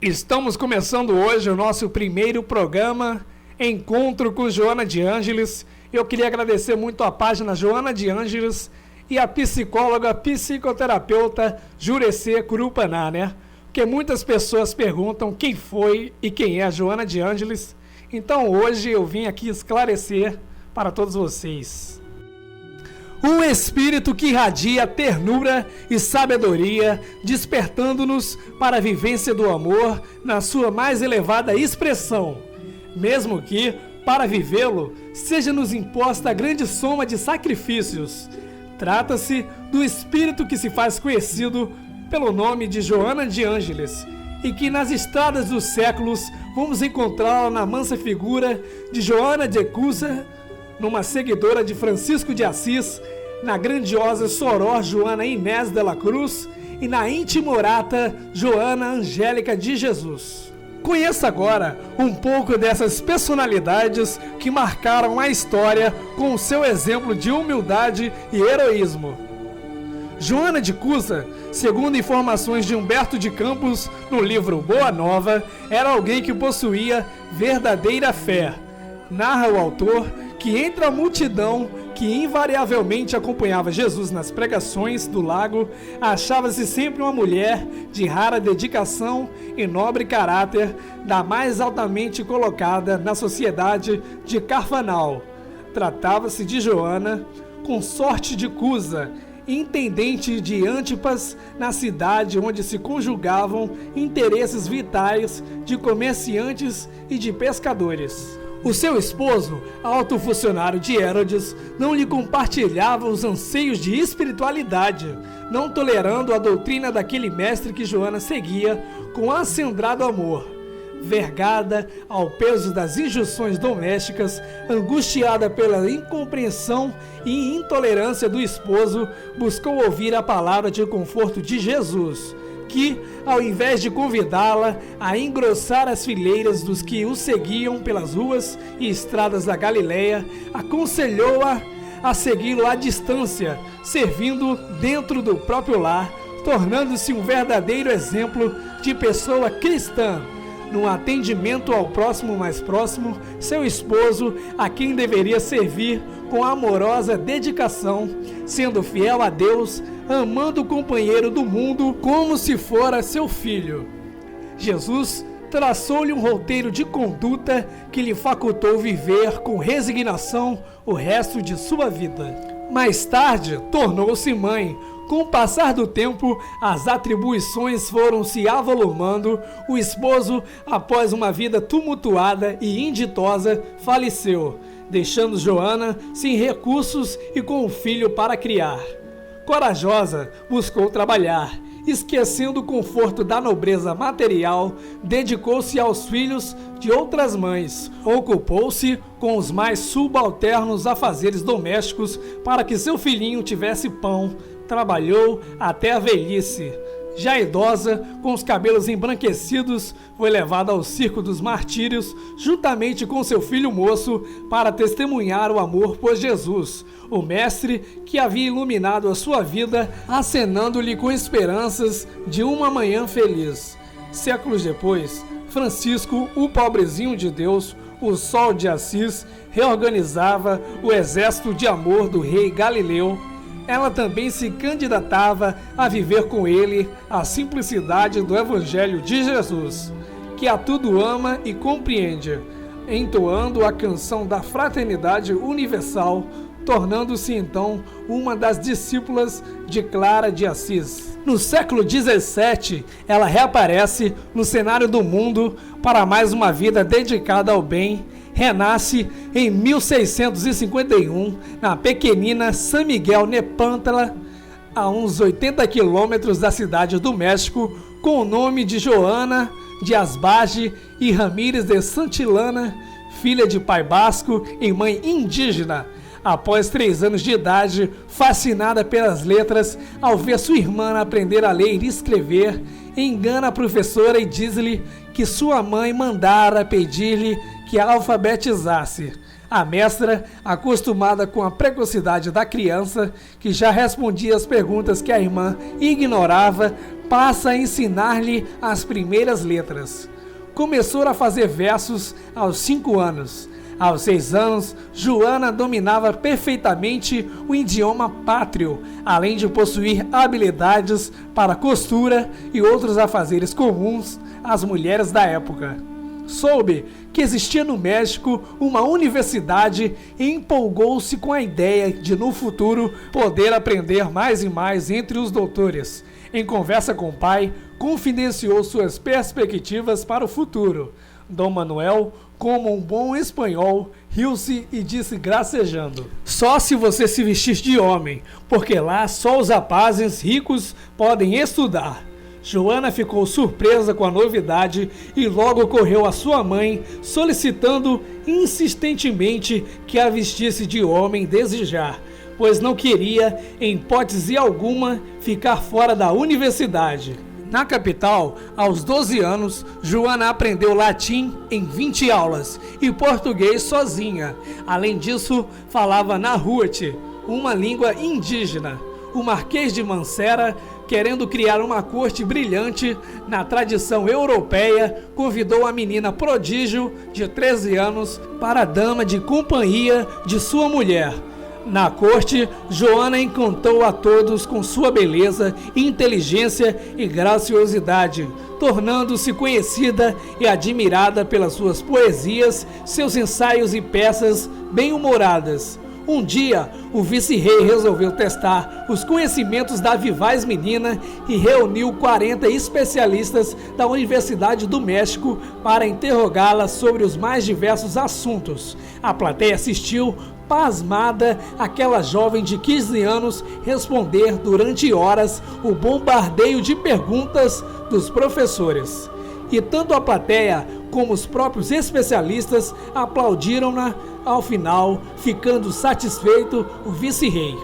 Estamos começando hoje o nosso primeiro programa Encontro com Joana de Ângeles. Eu queria agradecer muito a página Joana de Ângeles e a psicóloga, psicoterapeuta Jurecê Curupaná, né? Porque muitas pessoas perguntam quem foi e quem é a Joana de Ângeles. Então hoje eu vim aqui esclarecer para todos vocês. Um espírito que irradia ternura e sabedoria, despertando-nos para a vivência do amor na sua mais elevada expressão, mesmo que, para vivê-lo, seja-nos imposta a grande soma de sacrifícios. Trata-se do espírito que se faz conhecido pelo nome de Joana de Ângeles e que nas estradas dos séculos vamos encontrá-la na mansa figura de Joana de Cusa, numa seguidora de Francisco de Assis, na grandiosa Soror Joana Inés de la Cruz e na intimorata Joana Angélica de Jesus. Conheça agora um pouco dessas personalidades que marcaram a história com o seu exemplo de humildade e heroísmo. Joana de Cusa, segundo informações de Humberto de Campos no livro Boa Nova, era alguém que possuía verdadeira fé. Narra o autor que entre a multidão que invariavelmente acompanhava Jesus nas pregações do lago, achava-se sempre uma mulher de rara dedicação e nobre caráter, da mais altamente colocada na sociedade de Carfanal. Tratava-se de Joana, consorte de Cusa, intendente de Antipas, na cidade onde se conjugavam interesses vitais de comerciantes e de pescadores. O seu esposo, alto funcionário de Herodes, não lhe compartilhava os anseios de espiritualidade, não tolerando a doutrina daquele mestre que Joana seguia com acendrado amor. Vergada ao peso das injunções domésticas, angustiada pela incompreensão e intolerância do esposo, buscou ouvir a palavra de conforto de Jesus, que, ao invés de convidá-la a engrossar as fileiras dos que o seguiam pelas ruas e estradas da Galileia, aconselhou-a a segui-lo à distância, servindo dentro do próprio lar, tornando-se um verdadeiro exemplo de pessoa cristã, no atendimento ao próximo mais próximo, seu esposo, a quem deveria servir com amorosa dedicação, sendo fiel a Deus, amando o companheiro do mundo como se fora seu filho. Jesus traçou-lhe um roteiro de conduta que lhe facultou viver com resignação o resto de sua vida. Mais tarde, tornou-se mãe. Com o passar do tempo, as atribuições foram se avolumando. O esposo, após uma vida tumultuada e inditosa, faleceu, deixando Joana sem recursos e com um filho para criar. Corajosa, buscou trabalhar. Esquecendo o conforto da nobreza material, dedicou-se aos filhos de outras mães. Ocupou-se com os mais subalternos afazeres domésticos para que seu filhinho tivesse pão. Trabalhou até a velhice. Já idosa, com os cabelos embranquecidos, foi levada ao circo dos martírios, juntamente com seu filho moço, para testemunhar o amor por Jesus, o mestre que havia iluminado a sua vida, acenando-lhe com esperanças de uma manhã feliz. Séculos depois, Francisco, o pobrezinho de Deus, o Sol de Assis, reorganizava o exército de amor do rei Galileu. Ela também se candidatava a viver com ele a simplicidade do Evangelho de Jesus, que a tudo ama e compreende, entoando a canção da fraternidade universal, tornando-se então uma das discípulas de Clara de Assis. No século XVII, ela reaparece no cenário do mundo para mais uma vida dedicada ao bem. Renasce em 1651 na pequenina San Miguel Nepantla, a uns 80 quilômetros da cidade do México, com o nome de Joana de Asbage e Ramírez de Santillana, filha de pai basco e mãe indígena. Após 3 anos de idade, fascinada pelas letras, ao ver sua irmã aprender a ler e escrever, engana a professora e diz-lhe que sua mãe mandara pedir-lhe que a alfabetizasse. A mestra, acostumada com a precocidade da criança, que já respondia às perguntas que a irmã ignorava, passa a ensinar-lhe as primeiras letras. Começou a fazer versos aos 5 anos. Aos 6 anos, Joana dominava perfeitamente o idioma pátrio, além de possuir habilidades para costura e outros afazeres comuns às mulheres da época. Soube que existia no México uma universidade e empolgou-se com a ideia de, no futuro, poder aprender mais e mais entre os doutores. Em conversa com o pai, confidenciou suas perspectivas para o futuro. Dom Manuel, como um bom espanhol, riu-se e disse gracejando: "Só se você se vestir de homem, porque lá só os rapazes ricos podem estudar." Joana ficou surpresa com a novidade e logo correu à sua mãe, solicitando insistentemente que a vestisse de homem desde já, pois não queria, em hipótese alguma, ficar fora da universidade. Na capital, aos 12 anos, Joana aprendeu latim em 20 aulas e português sozinha. Além disso, falava Nahuatl, uma língua indígena. O Marquês de Mancera, querendo criar uma corte brilhante na tradição europeia, convidou a menina prodígio de 13 anos para a dama de companhia de sua mulher. Na corte, Joana encantou a todos com sua beleza, inteligência e graciosidade, tornando-se conhecida e admirada pelas suas poesias, seus ensaios e peças bem-humoradas. Um dia, o vice-rei resolveu testar os conhecimentos da vivaz menina e reuniu 40 especialistas da Universidade do México para interrogá-la sobre os mais diversos assuntos. A plateia assistiu, pasmada, aquela jovem de 15 anos responder durante horas o bombardeio de perguntas dos professores. E tanto a plateia como os próprios especialistas aplaudiram-na ao final, ficando satisfeito o vice-rei.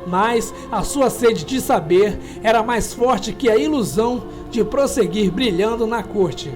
Mas a sua sede de saber era mais forte que a ilusão de prosseguir brilhando na corte.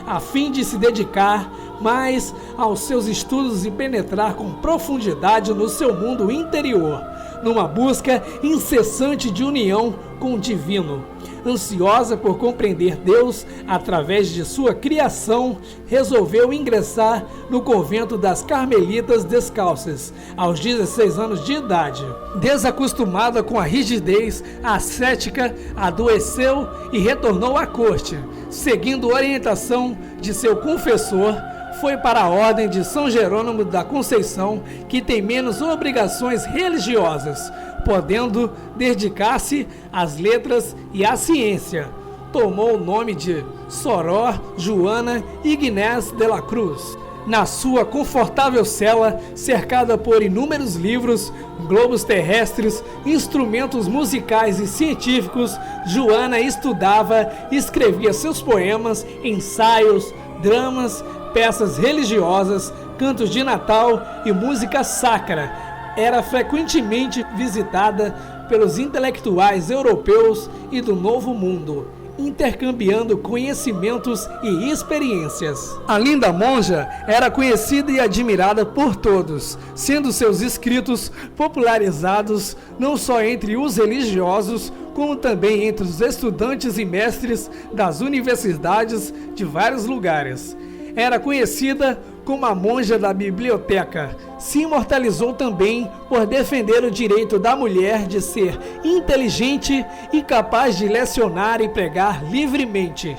A fim de se dedicar mais aos seus estudos e penetrar com profundidade no seu mundo interior, numa busca incessante de união com o divino. Ansiosa por compreender Deus através de sua criação, resolveu ingressar no convento das Carmelitas Descalças, aos 16 anos de idade. Desacostumada com a rigidez ascética, adoeceu e retornou à corte. Seguindo orientação de seu confessor, foi para a Ordem de São Jerônimo da Conceição, que tem menos obrigações religiosas, podendo dedicar-se às letras e à ciência. Tomou o nome de Soror Joana Ignés de la Cruz. Na sua confortável cela, cercada por inúmeros livros, globos terrestres, instrumentos musicais e científicos, Joana estudava e escrevia seus poemas, ensaios, dramas, peças religiosas, cantos de Natal e música sacra. Era frequentemente visitada pelos intelectuais europeus e do Novo Mundo, intercambiando conhecimentos e experiências. A linda monja era conhecida e admirada por todos, sendo seus escritos popularizados não só entre os religiosos, como também entre os estudantes e mestres das universidades de vários lugares. Era conhecida como a monja da biblioteca. Se imortalizou também por defender o direito da mulher de ser inteligente e capaz de lecionar e pregar livremente.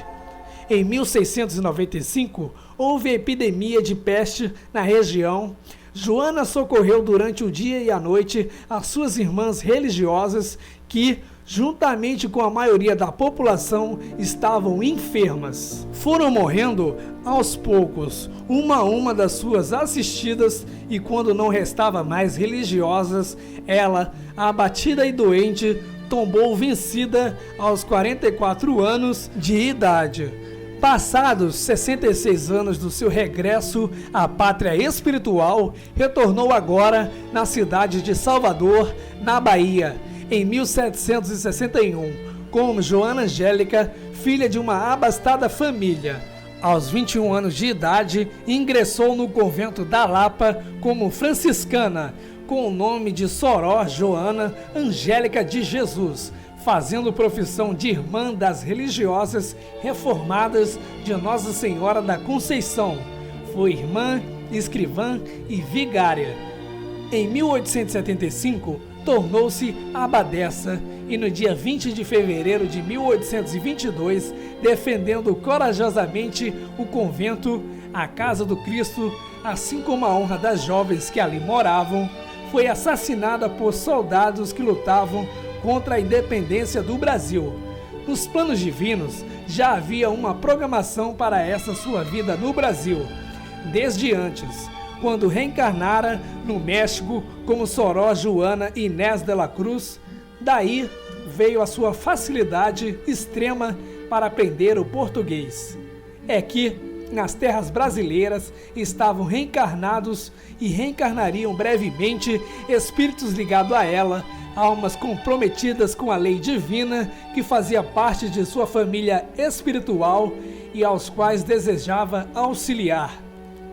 Em 1695, houve epidemia de peste na região. Joana socorreu durante o dia e a noite as suas irmãs religiosas que, juntamente com a maioria da população, estavam enfermas. Foram morrendo aos poucos, uma a uma das suas assistidas, e quando não restava mais religiosas, ela, abatida e doente, tombou vencida aos 44 anos de idade. Passados 66 anos do seu regresso à pátria espiritual, retornou agora na cidade de Salvador, na Bahia, em 1761, como Joana Angélica, filha de uma abastada família. Aos 21 anos de idade, ingressou no convento da Lapa como franciscana, com o nome de Soró Joana Angélica de Jesus, fazendo profissão de irmã das religiosas reformadas de Nossa Senhora da Conceição. Foi irmã, escrivã e vigária. Em 1875, tornou-se abadesa e no dia 20 de fevereiro de 1822, defendendo corajosamente o convento, a Casa do Cristo, assim como a honra das jovens que ali moravam, foi assassinada por soldados que lutavam contra a independência do Brasil. Nos planos divinos, já havia uma programação para essa sua vida no Brasil, desde antes, quando reencarnara no México como Soró Joana Inés de la Cruz. Daí veio a sua facilidade extrema para aprender o português. É que, nas terras brasileiras, estavam reencarnados e reencarnariam brevemente espíritos ligados a ela, almas comprometidas com a lei divina que fazia parte de sua família espiritual e aos quais desejava auxiliar.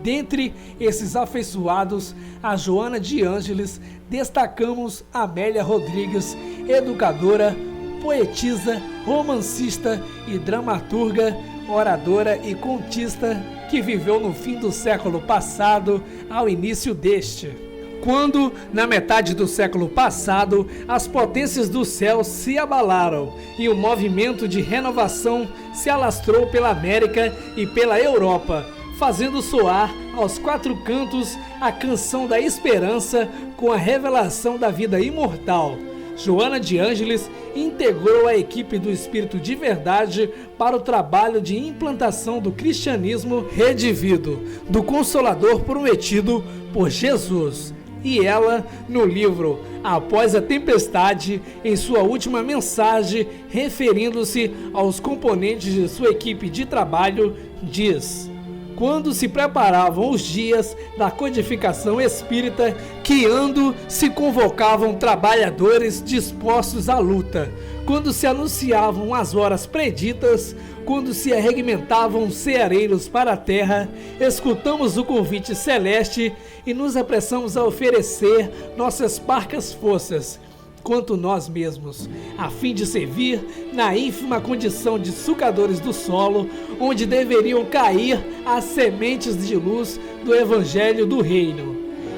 Dentre esses afeiçoados a Joana de Ângeles, destacamos Amélia Rodrigues, educadora, poetisa, romancista e dramaturga, oradora e contista, que viveu no fim do século passado ao início deste, quando, na metade do século passado, as potências do céu se abalaram e o movimento de renovação se alastrou pela América e pela Europa, fazendo soar aos quatro cantos a canção da esperança com a revelação da vida imortal. Joana de Ângeles integrou a equipe do Espírito de Verdade para o trabalho de implantação do cristianismo redivido, do Consolador prometido por Jesus. E ela, no livro Após a Tempestade, em sua última mensagem, referindo-se aos componentes de sua equipe de trabalho, diz: quando se preparavam os dias da codificação espírita, que ando se convocavam trabalhadores dispostos à luta, quando se anunciavam as horas preditas, quando se arregimentavam ceareiros para a terra, escutamos o convite celeste e nos apressamos a oferecer nossas parcas forças, quanto nós mesmos, a fim de servir na ínfima condição de sucadores do solo, onde deveriam cair as sementes de luz do Evangelho do Reino.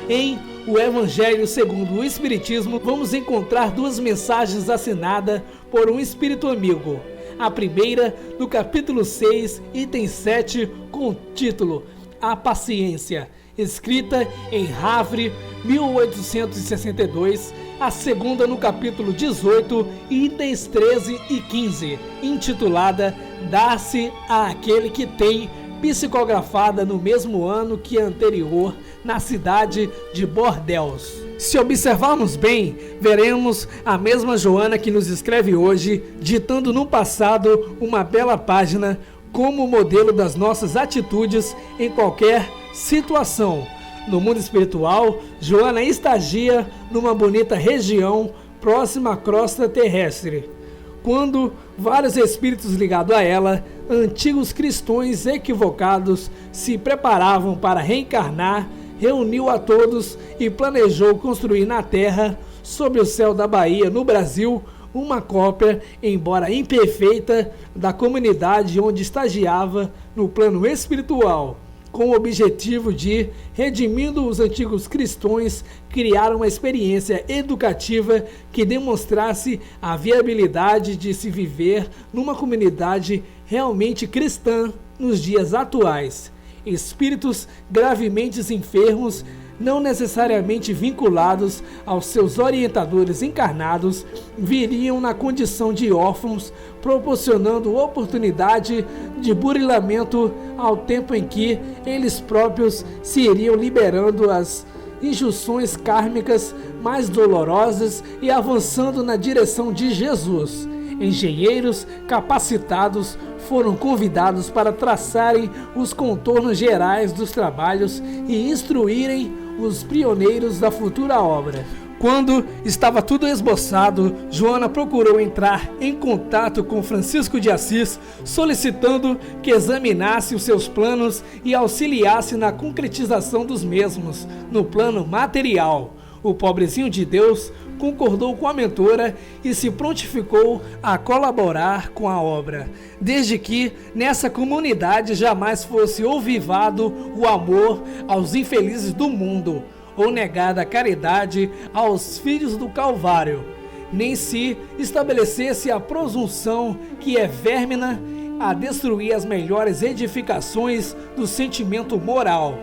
Em O Evangelho segundo o Espiritismo, vamos encontrar duas mensagens assinadas por um espírito amigo. A primeira, no capítulo 6, item 7, com o título A Paciência, escrita em Havre, 1862, a segunda no capítulo 18, itens 13 e 15, intitulada Dá-se a Aquele que Tem, psicografada no mesmo ano que a anterior, na cidade de Bordeaux. Se observarmos bem, veremos a mesma Joana que nos escreve hoje, ditando no passado uma bela página como modelo das nossas atitudes em qualquer situação. No mundo espiritual, Joana estagia numa bonita região próxima à crosta terrestre, quando vários espíritos ligados a ela, antigos cristãos equivocados, se preparavam para reencarnar, reuniu a todos e planejou construir na terra, sob o céu da Bahia, no Brasil, uma cópia, embora imperfeita, da comunidade onde estagiava no plano espiritual, com o objetivo de, redimindo os antigos cristãos, criar uma experiência educativa que demonstrasse a viabilidade de se viver numa comunidade realmente cristã nos dias atuais. Espíritos gravemente enfermos, não necessariamente vinculados aos seus orientadores encarnados, viriam na condição de órfãos, proporcionando oportunidade de burilamento ao tempo em que eles próprios se iriam liberando as injunções kármicas mais dolorosas e avançando na direção de Jesus. Engenheiros capacitados foram convidados para traçarem os contornos gerais dos trabalhos e instruírem os pioneiros da futura obra. Quando estava tudo esboçado, Joana procurou entrar em contato com Francisco de Assis, solicitando que examinasse os seus planos e auxiliasse na concretização dos mesmos, no plano material. O pobrezinho de Deus concordou com a mentora e se prontificou a colaborar com a obra, desde que nessa comunidade jamais fosse ouvivado o amor aos infelizes do mundo, ou negada a caridade aos filhos do Calvário, nem se estabelecesse a presunção que é vérmina a destruir as melhores edificações do sentimento moral.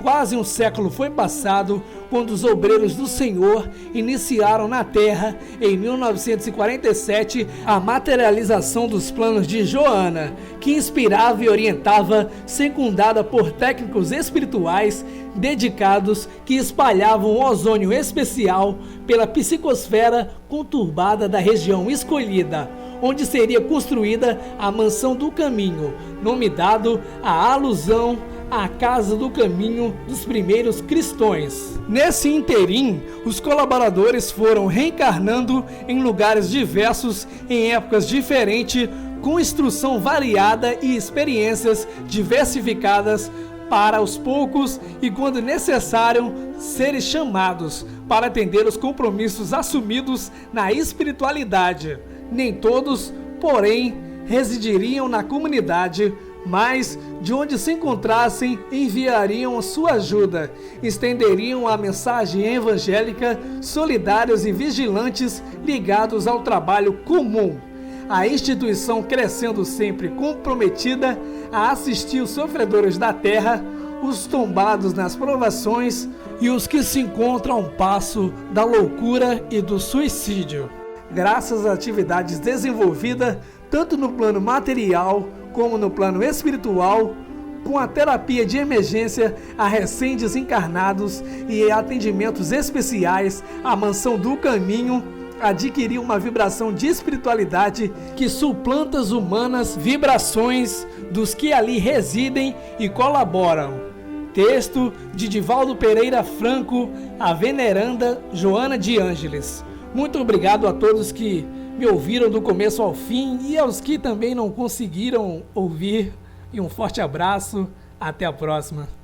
Quase um século foi passado quando os obreiros do Senhor iniciaram na terra, em 1947, a materialização dos planos de Joana, que inspirava e orientava, secundada por técnicos espirituais dedicados que espalhavam o ozônio especial pela psicosfera conturbada da região escolhida, onde seria construída a Mansão do Caminho, nome dado à alusão à Casa do Caminho dos primeiros cristãos. Nesse interim, os colaboradores foram reencarnando em lugares diversos, em épocas diferentes, com instrução variada e experiências diversificadas, para aos poucos e quando necessário serem chamados para atender os compromissos assumidos na espiritualidade. Nem todos, porém, residiriam na comunidade, mas de onde se encontrassem enviariam sua ajuda, estenderiam a mensagem evangélica, solidários e vigilantes ligados ao trabalho comum. A instituição crescendo sempre comprometida a assistir os sofredores da terra, os tombados nas provações e os que se encontram a um passo da loucura e do suicídio. Graças às atividades desenvolvidas tanto no plano material como no plano espiritual, com a terapia de emergência a recém-desencarnados e atendimentos especiais, a Mansão do Caminho adquiriu uma vibração de espiritualidade que suplanta as humanas vibrações dos que ali residem e colaboram. Texto de Divaldo Pereira Franco, a veneranda Joana de Ângeles. Muito obrigado a todos que me ouviram do começo ao fim e aos que também não conseguiram ouvir. E um forte abraço. Até a próxima.